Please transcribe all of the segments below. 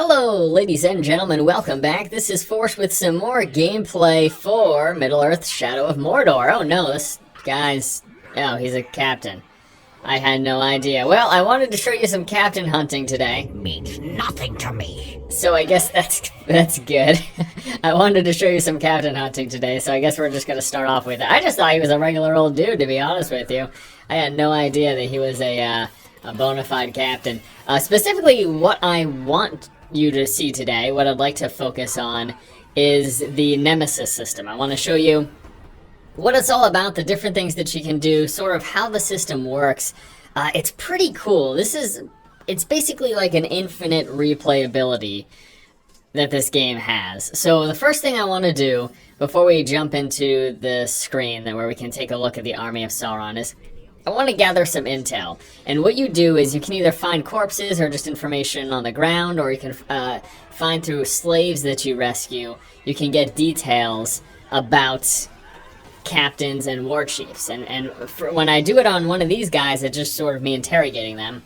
Hello, ladies and gentlemen, welcome back. This is Force with some more gameplay for Middle-earth: Shadow of Mordor. Oh no, this guy's... oh, he's a captain. I had no idea. Well, I wanted to show you some captain hunting today. Means nothing to me. So I guess that's good. I wanted to show you some captain hunting today, so I guess we're just gonna start off with it. I just thought he was a regular old dude, to be honest with you. I had no idea that he was a bona fide captain. Specifically, what I want you to see today, what I'd like to focus on, is the Nemesis system. I want to show you what it's all about, the different things that you can do, sort of how the system works. It's pretty cool. It's basically like an infinite replayability that this game has. So the first thing I want to do, before we jump into the screen where we can take a look at the army of Sauron, is I want to gather some intel. And what you do is you can either find corpses or just information on the ground, or you can find through slaves that you rescue. You can get details about captains and war chiefs. And when I do it on one of these guys, it's just sort of me interrogating them.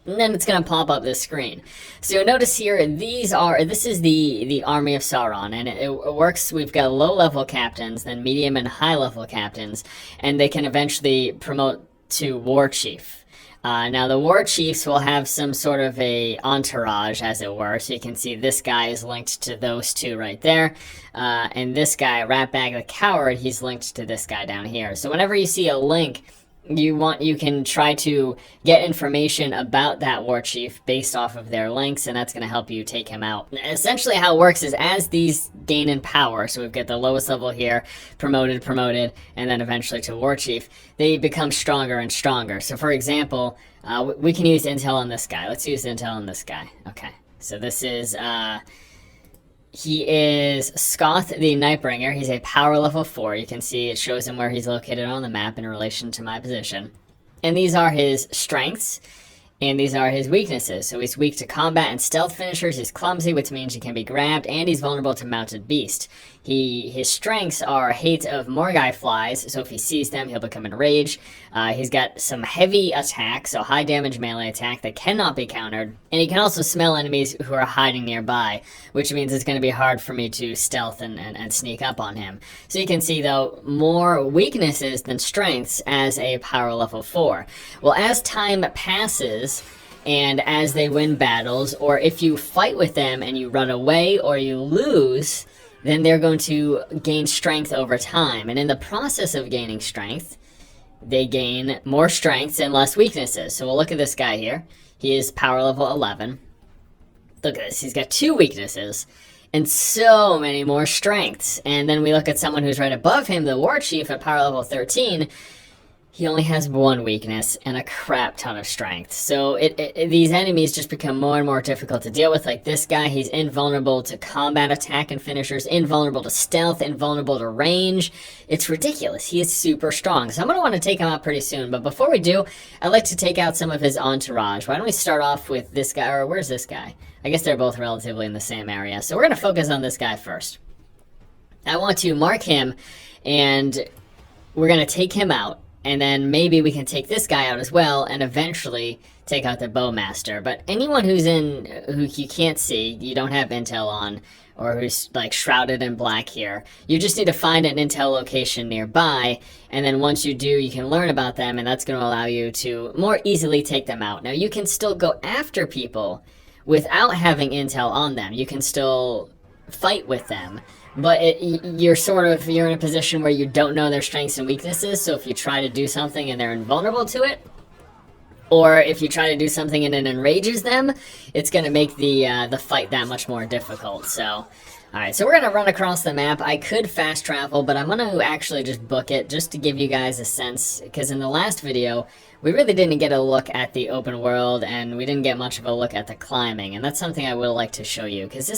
And then it's going to pop up this screen. So you'll notice here, this is the army of Sauron, and it works. We've got low-level captains, then medium and high-level captains, and they can eventually promote to war chief. Now, the war chiefs will have some sort of a entourage, as it were. So you can see this guy is linked to those two right there. And this guy, Ratbag the Coward, he's linked to this guy down here. So whenever you see a link, you can try to get information about that war chief based off of their links, and that's going to help you take him out. Essentially how it works is as these gain in power, so we've got the lowest level here, promoted, and then eventually to war chief, they become stronger and stronger. So for example, we can use intel on this guy. Let's use intel on this guy. Okay, so this is... he is Scoth the Nightbringer. He's a power level 4. You can see it shows him where he's located on the map in relation to my position. And these are his strengths, and these are his weaknesses. So he's weak to combat and stealth finishers. He's clumsy, which means he can be grabbed, and he's vulnerable to mounted beast. His strengths are hate of Morgai flies, so if he sees them, he'll become enraged. He's got some heavy attack, so high damage melee attack that cannot be countered. And he can also smell enemies who are hiding nearby, which means it's going to be hard for me to stealth and sneak up on him. So you can see, though, more weaknesses than strengths as a power level 4. Well, as time passes, and as they win battles, or if you fight with them and you run away or you lose, then they're going to gain strength over time. And in the process of gaining strength, they gain more strengths and less weaknesses. So we'll look at this guy here. He is power level 11. Look at this. He's got 2 weaknesses and so many more strengths. And then we look at someone who's right above him, the war chief at power level 13. He only has 1 weakness and a crap ton of strength. So these enemies just become more and more difficult to deal with. Like this guy, he's invulnerable to combat attack and finishers, invulnerable to stealth, invulnerable to range. It's ridiculous. He is super strong. So I'm going to want to take him out pretty soon. But before we do, I'd like to take out some of his entourage. Why don't we start off with this guy, or where's this guy? I guess they're both relatively in the same area. So we're going to focus on this guy first. I want to mark him, and we're going to take him out. And then maybe we can take this guy out as well, and eventually take out the Bowmaster. But anyone who you can't see, you don't have intel on, or who's like shrouded in black here, you just need to find an intel location nearby, and then once you do, you can learn about them, and that's going to allow you to more easily take them out. Now, you can still go after people without having intel on them. You can still fight with them. But you're in a position where you don't know their strengths and weaknesses, so if you try to do something and they're invulnerable to it, or if you try to do something and it enrages them, it's going to make the fight that much more difficult. So, alright, so we're going to run across the map. I could fast travel, but I'm going to actually just book it, just to give you guys a sense, because in the last video, we really didn't get a look at the open world, and we didn't get much of a look at the climbing, and that's something I would like to show you, because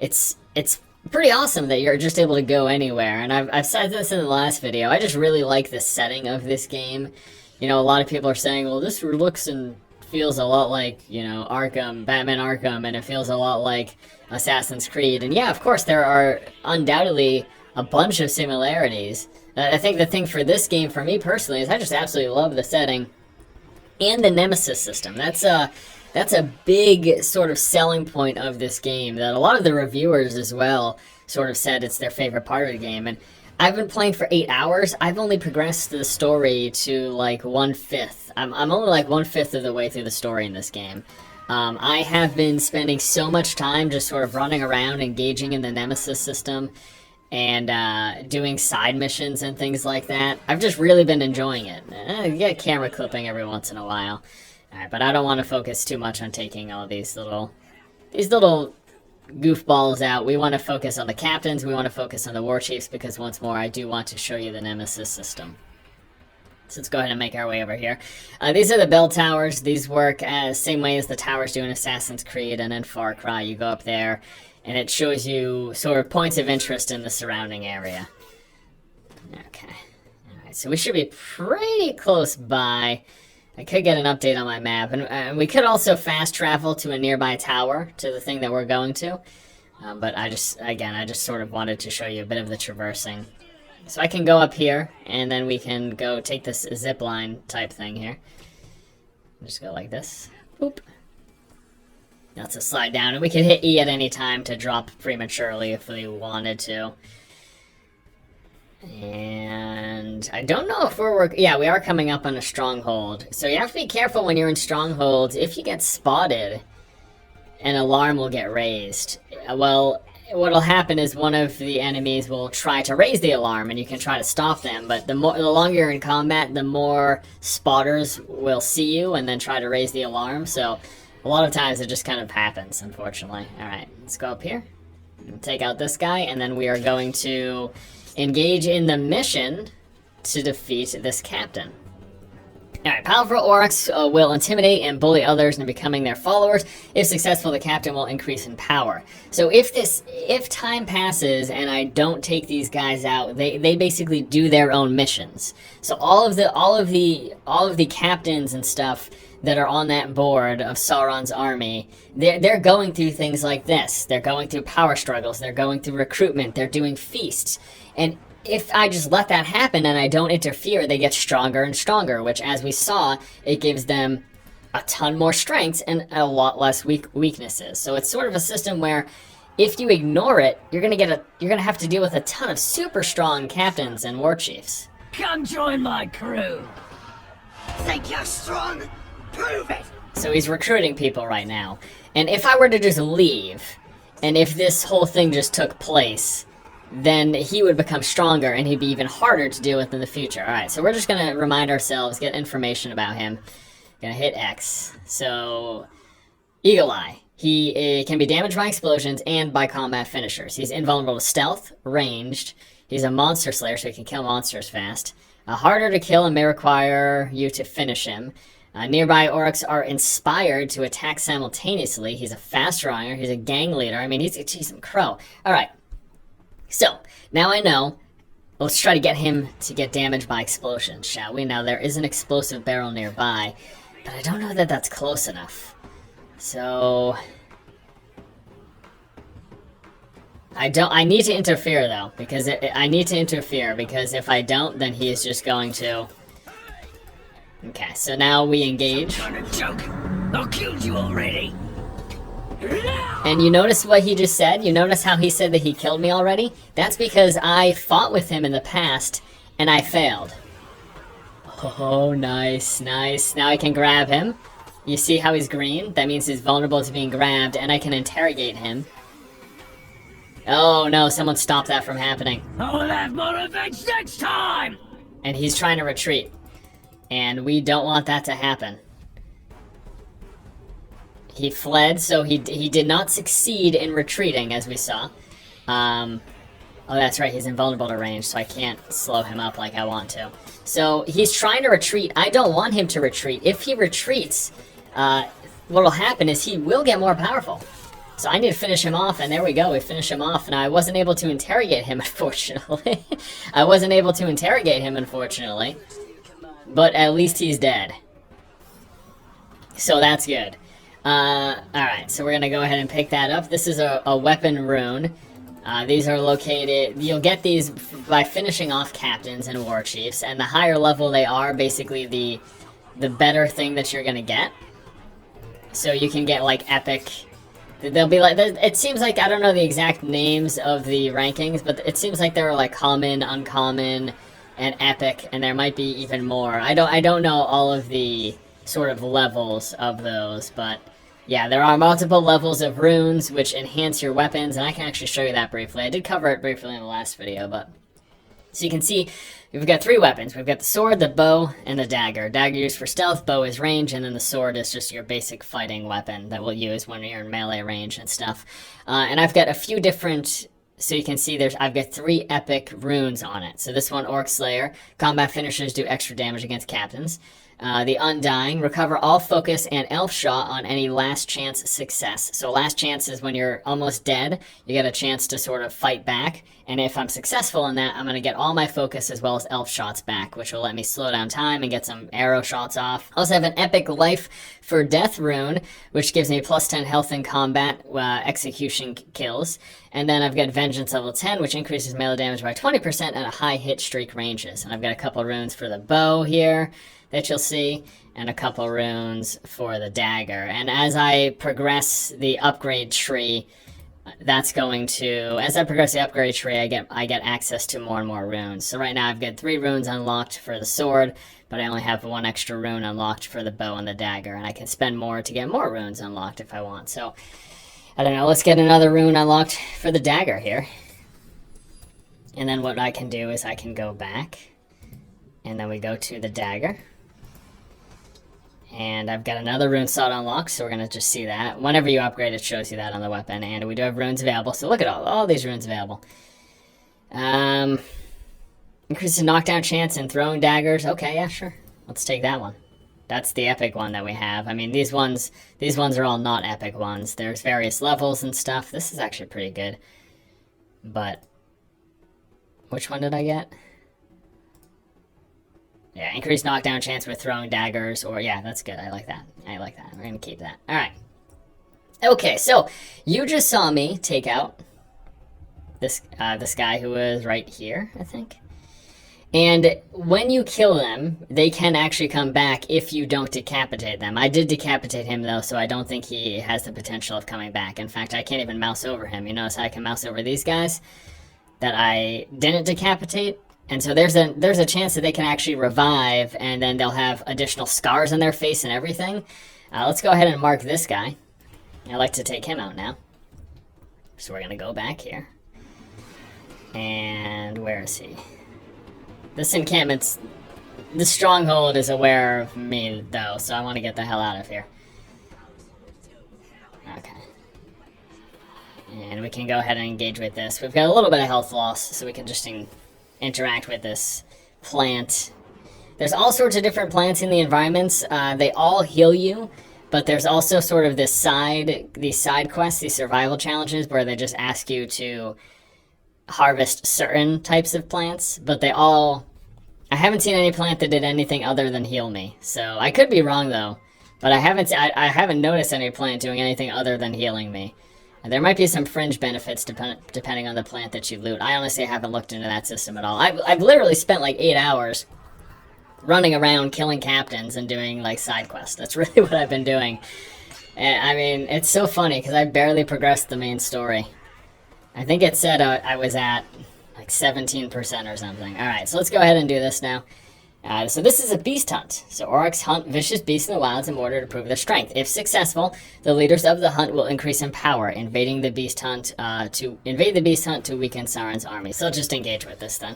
it's pretty awesome that you're just able to go anywhere. And I've said this in the last video, I just really like the setting of this game. You know, a lot of people are saying, well, this looks and feels a lot like, you know, Batman Arkham, and it feels a lot like Assassin's Creed. And yeah, of course, there are undoubtedly a bunch of similarities. I think the thing for this game, for me personally, is I just absolutely love the setting and the Nemesis system. That's That's a big sort of selling point of this game that a lot of the reviewers as well sort of said it's their favorite part of the game. And I've been playing for 8 hours. I've only progressed the story to like 1/5. I'm only like 1/5 of the way through the story in this game. I have been spending so much time just sort of running around, engaging in the Nemesis system, and doing side missions and things like that. I've just really been enjoying it. You get camera clipping every once in a while. Alright, but I don't want to focus too much on taking all these little goofballs out. We want to focus on the captains, we want to focus on the war chiefs, because once more, I do want to show you the Nemesis system. So let's go ahead and make our way over here. These are the bell towers. These work same way as the towers do in Assassin's Creed and in Far Cry. You go up there, and it shows you sort of points of interest in the surrounding area. Okay. Alright, so we should be pretty close by. I could get an update on my map, and we could also fast travel to a nearby tower, to the thing that we're going to. But I just sort of wanted to show you a bit of the traversing. So I can go up here, and then we can go take this zip line type thing here. Just go like this. Boop. That's a slide down, and we can hit E at any time to drop prematurely if we wanted to. And I don't know if yeah, we are coming up on a stronghold. So you have to be careful when you're in strongholds. If you get spotted, an alarm will get raised. Well, what'll happen is one of the enemies will try to raise the alarm, and you can try to stop them. But the longer you're in combat, the more spotters will see you and then try to raise the alarm. So a lot of times it just kind of happens, unfortunately. All right, let's go up here and take out this guy, and then we are going to engage in the mission to defeat this captain. Alright, powerful orcs will intimidate and bully others into becoming their followers. If successful, the captain will increase in power. So if time passes and I don't take these guys out, they basically do their own missions. So all of the captains and stuff that are on that board of Sauron's army, they're going through things like this. They're going through power struggles, they're going through recruitment, they're doing feasts. And if I just let that happen and I don't interfere, they get stronger and stronger, which, as we saw, it gives them a ton more strengths and a lot less weaknesses. So it's sort of a system where if you ignore it, you're gonna have to deal with a ton of super strong captains and war chiefs. Come join my crew. Think you're strong? Prove it. So he's recruiting people right now. And if I were to just leave, and if this whole thing just took place, then he would become stronger and he'd be even harder to deal with in the future. Alright, so we're just gonna remind ourselves, get information about him. Gonna hit X. So, Eagle Eye. He can be damaged by explosions and by combat finishers. He's invulnerable to stealth, ranged. He's a monster slayer, so he can kill monsters fast. Harder to kill and may require you to finish him. Nearby orcs are inspired to attack simultaneously. He's a fast runner. He's a gang leader. I mean, he's some crow. Alright. So, now I know. Let's try to get him to get damaged by explosions, shall we? Now, there is an explosive barrel nearby, but I don't know that that's close enough. So, I need to interfere, though, because I need to interfere, because if I don't, then he is just going to... Okay, so now we engage. What kind of joke? I killed you already. And you notice what he just said? You notice how he said that he killed me already? That's because I fought with him in the past, and I failed. Oh, nice, nice. Now I can grab him. You see how he's green? That means he's vulnerable to being grabbed, and I can interrogate him. Oh no, someone stop that from happening. I'll have more revenge next time! And he's trying to retreat. And we don't want that to happen. He fled, so he did not succeed in retreating, as we saw. Oh, that's right, he's invulnerable to range, so I can't slow him up like I want to. So, he's trying to retreat. I don't want him to retreat. If he retreats, what'll happen is he will get more powerful. So I need to finish him off, and there we go, we finish him off. Now, I wasn't able to interrogate him, unfortunately. I wasn't able to interrogate him, unfortunately. But at least he's dead. So that's good. Alright, so we're gonna go ahead and pick that up. This is a weapon rune. These are located... You'll get these by finishing off captains and war chiefs, and the higher level they are, basically the better thing that you're gonna get. so you can get like epic. They'll be like, it seems like, I don't know the exact names of the rankings, but it seems like there are like common, uncommon, and epic, and there might be even more. I don't know all of the sort of levels of those, but yeah, there are multiple levels of runes which enhance your weapons, and I can actually show you that briefly. I did cover it briefly in the last video, but so you can see we've got 3 weapons. We've got the sword, the bow, and the dagger. Dagger used for stealth, bow is range, and then the sword is just your basic fighting weapon that we'll use when you're in melee range and stuff. And I've got a few different, so you can see I've got 3 epic runes on it. So this one, Orc Slayer, combat finishers do extra damage against captains. The Undying, recover all focus and elf shot on any last chance success. So last chance is when you're almost dead, you get a chance to sort of fight back. And if I'm successful in that, I'm going to get all my focus as well as elf shots back, which will let me slow down time and get some arrow shots off. I also have an epic life for death rune, which gives me plus 10 health in combat execution kills. And then I've got Vengeance level 10, which increases melee damage by 20% at a high hit streak ranges. And I've got a couple runes for the bow here that you'll see, and a couple runes for the dagger. And as I progress the upgrade tree, that's going to, as I progress the upgrade tree, I get access to more and more runes. So right now I've got 3 runes unlocked for the sword, but I only have 1 extra rune unlocked for the bow and the dagger, and I can spend more to get more runes unlocked if I want. So, I don't know, let's get another rune unlocked for the dagger here. And then what I can do is I can go back, and then we go to the dagger. And I've got another rune slot unlocked, so we're going to just see that. Whenever you upgrade, it shows you that on the weapon. And we do have runes available, so look at all these runes available. Increases knockdown chance and throwing daggers. Okay, yeah, sure. Let's take that one. That's the epic one that we have. I mean, these ones are all not epic ones. There's various levels and stuff. This is actually pretty good. But, which one did I get? Yeah, increased knockdown chance with throwing daggers, or yeah, that's good. I like that. I like that. We're gonna keep that. All right. Okay, so you just saw me take out this guy who was right here, I think. And when you kill them, they can actually come back if you don't decapitate them. I did decapitate him though, so I don't think he has the potential of coming back. In fact, I can't even mouse over him. You notice how I can mouse over these guys that I didn't decapitate? And so there's a chance that they can actually revive, and then they'll have additional scars on their face and everything. Let's go ahead and mark this guy. I'd like to take him out now. So we're going to go back here. And where is he? This encampment's... The stronghold is aware of me, though, so I want to get the hell out of here. Okay. And we can go ahead and engage with this. We've got a little bit of health loss, so we can just interact with this plant. There's all sorts of different plants in the environments. They all heal you, but there's also sort of these side quests, these survival challenges, where they just ask you to harvest certain types of plants, but I haven't seen any plant that did anything other than heal me. So I could be wrong though, but I haven't noticed any plant doing anything other than healing me. There might be some fringe benefits depending on the plant that you loot. I honestly haven't looked into that system at all. I've literally spent like 8 hours running around killing captains and doing like side quests. That's really what I've been doing. And I mean, it's so funny because I barely progressed the main story. I think it said I was at like 17% or something. Alright, so let's go ahead and do this now. So this is a beast hunt. So orcs hunt vicious beasts in the wilds in order to prove their strength. If successful, the leaders of the hunt will increase in power, invading the beast hunt to weaken Sauron's army. So let's just engage with this then.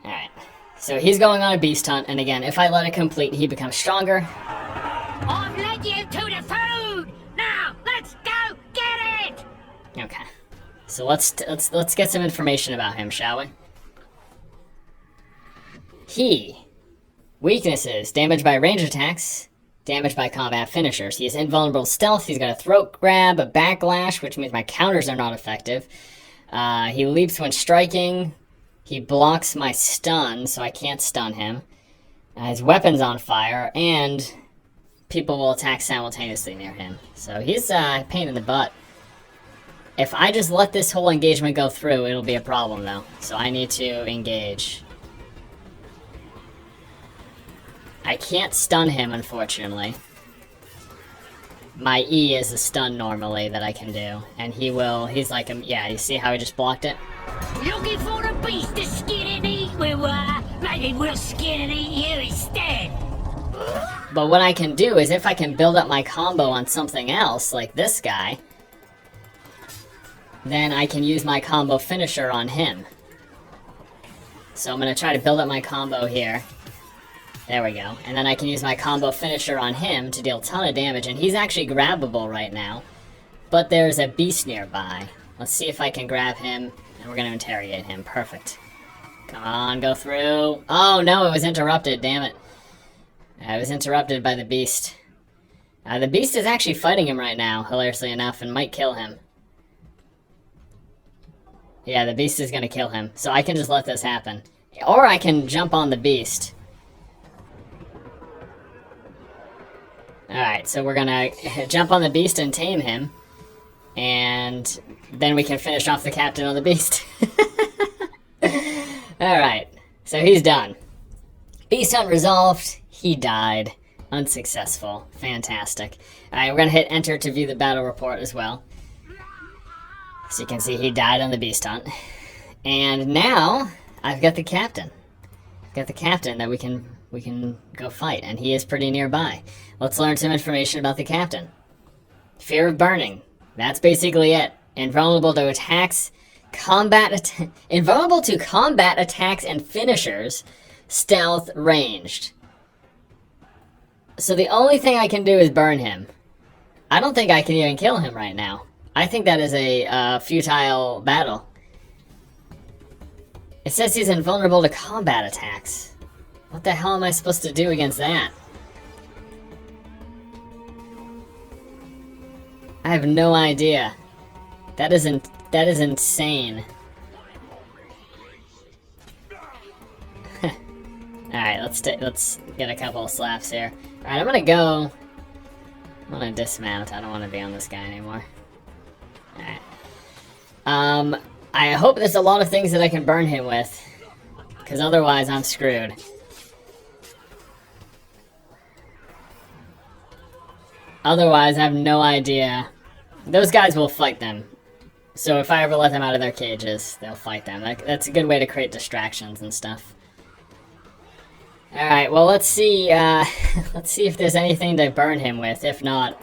Alright. So he's going on a beast hunt, and again, if I let it complete, he becomes stronger. I've led you to the food! Now, let's go get it! Okay. So let's get some information about him, shall we? Weaknesses. Damage by range attacks. Damage by combat finishers. He is invulnerable to stealth. He's got a throat grab, a backlash, which means my counters are not effective. He leaps when striking. He blocks my stun, so I can't stun him. His weapon's on fire, and people will attack simultaneously near him. So he's a pain in the butt. If I just let this whole engagement go through, it'll be a problem, though. So I need to engage. I can't stun him, unfortunately. my E is a stun normally that I can do. And he's like, yeah, you see how he just blocked it? Looking for a beast to skin and eat? Well, maybe we'll skin and eat you instead. But what I can do is if I can build up my combo on something else, like this guy, then I can use my combo finisher on him. So I'm going to try to build up my combo here. There we go. And then I can use my combo finisher on him to deal a ton of damage. And he's actually grabbable right now. But there's a beast nearby. Let's see if I can grab him. And we're going to interrogate him. Perfect. Come on, go through. Oh, no, it was interrupted. Damn it. I was interrupted by the beast. The beast is actually fighting him right now, hilariously enough, and might kill him. Yeah, the beast is going to kill him. So I can just let this happen. Or I can jump on the beast. Alright, so we're gonna jump on the beast and tame him. And then we can finish off the captain on the beast. Alright, so he's done. Beast hunt resolved. He died. Unsuccessful. Fantastic. Alright, we're gonna hit enter to view the battle report as well. So you can see he died on the beast hunt. And now, I've got the captain. I've got the captain that we can go fight, and he is pretty nearby. Let's learn some information about the captain. Fear of burning. That's basically it. Invulnerable to attacks, invulnerable to combat attacks and finishers, stealth, ranged. So the only thing I can do is burn him. I don't think I can even kill him right now. I think that is a futile battle. It says he's invulnerable to combat attacks. What the hell am I supposed to do against that? I have no idea. That is insane. Alright, let's get a couple of slaps here. Alright, I'm gonna dismount. I don't want to be on this guy anymore. Alright. I hope there's a lot of things that I can burn him with. Because otherwise I'm screwed. Otherwise, I have no idea. Those guys will fight them. So if I ever let them out of their cages, they'll fight them. That's a good way to create distractions and stuff. Alright, well let's see if there's anything to burn him with. If not,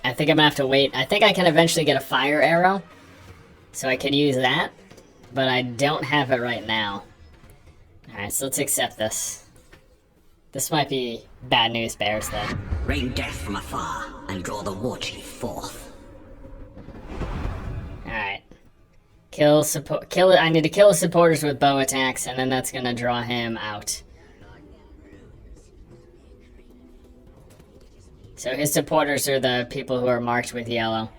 I think I'm gonna have to wait. I think I can eventually get a fire arrow. So I could use that. But I don't have it right now. Alright, so let's accept this. This might be bad news bears, though. Rain death from afar and draw the war chief forth. Alright. I need to kill the supporters with bow attacks, and then that's gonna draw him out. So his supporters are the people who are marked with yellow.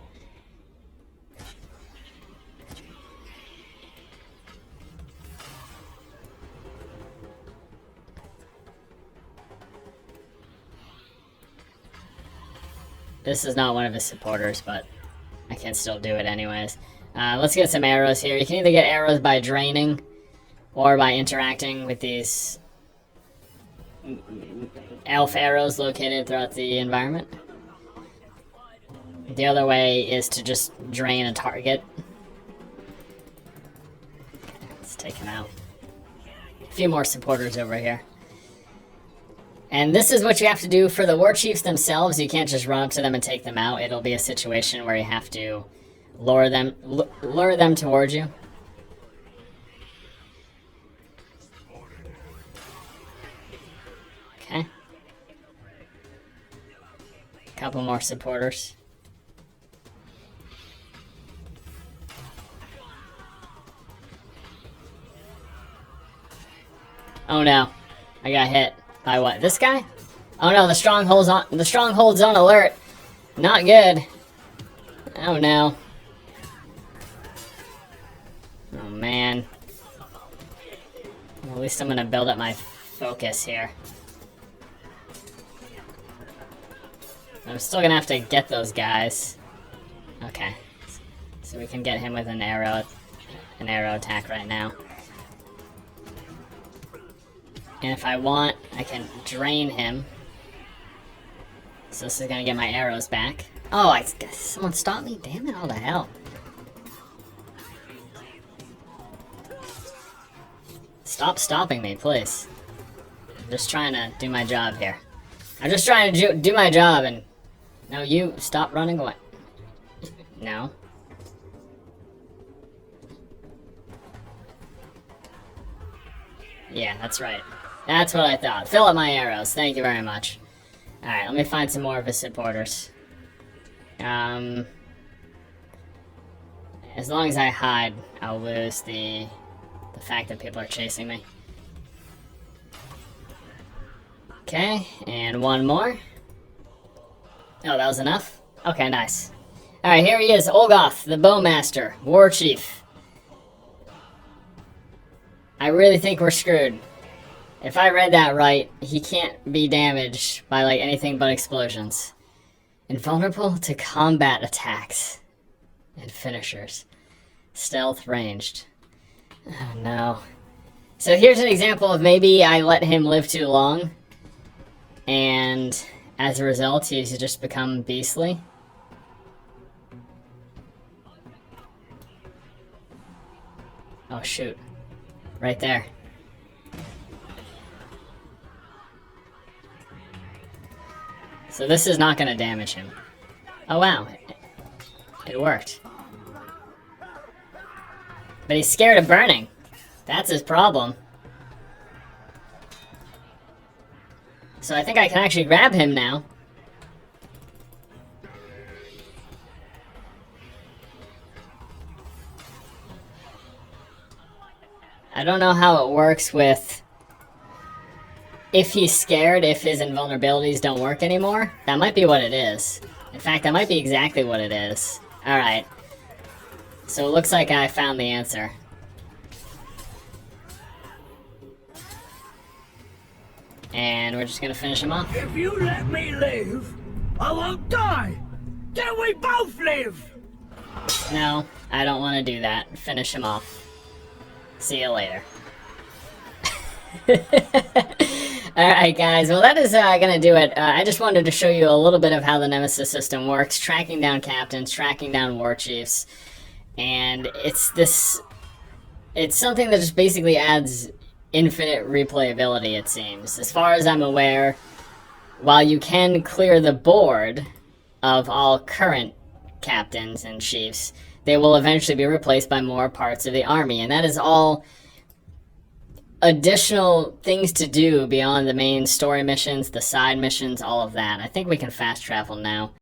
This is not one of his supporters, but I can still do it anyways. Let's get some arrows here. You can either get arrows by draining or by interacting with these elf arrows located throughout the environment. The other way is to just drain a target. Let's take him out. A few more supporters over here. And this is what you have to do for the war chiefs themselves. You can't just run up to them and take them out. It'll be a situation where you have to lure them towards you. Okay. Couple more supporters. Oh no. I got hit. By what? This guy? Oh no, the stronghold's on alert. Not good. Oh no. Oh man. Well, at least I'm gonna build up my focus here. I'm still gonna have to get those guys. Okay. So we can get him with an arrow attack right now. And if I want, I can drain him. So this is gonna get my arrows back. Oh, someone stop me? Damn it, all the hell. Stop stopping me, please. I'm just trying to do my job here. I'm just trying to do my job, and... No, you stop running away. No. Yeah, that's right. That's what I thought. Fill up my arrows. Thank you very much. Alright, let me find some more of his supporters. As long as I hide, I'll lose the fact that people are chasing me. Okay, and one more. Oh, that was enough? Okay, nice. Alright, here he is, Olgoth, the Bowmaster, War Chief. I really think we're screwed. If I read that right, he can't be damaged by, like, anything but explosions. Invulnerable to combat attacks. And finishers. Stealth ranged. Oh, no. So here's an example of maybe I let him live too long. And as a result, he's just become beastly. Oh, shoot. Right there. So this is not going to damage him. Oh, wow. It worked. But he's scared of burning. That's his problem. So I think I can actually grab him now. I don't know how it works with... If he's scared, if his invulnerabilities don't work anymore. That might be what it is. In fact, that might be exactly what it is. Alright. So it looks like I found the answer. And we're just gonna finish him off. If you let me live, I won't die. Then we both live. No, I don't want to do that. Finish him off. See you later. Alright guys, well that is gonna do it. I just wanted to show you a little bit of how the Nemesis system works, tracking down captains, tracking down war chiefs, and it's something that just basically adds infinite replayability, it seems. As far as I'm aware, while you can clear the board of all current captains and chiefs, they will eventually be replaced by more parts of the army, and that is all additional things to do beyond the main story missions, the side missions, all of that. I think we can fast travel now.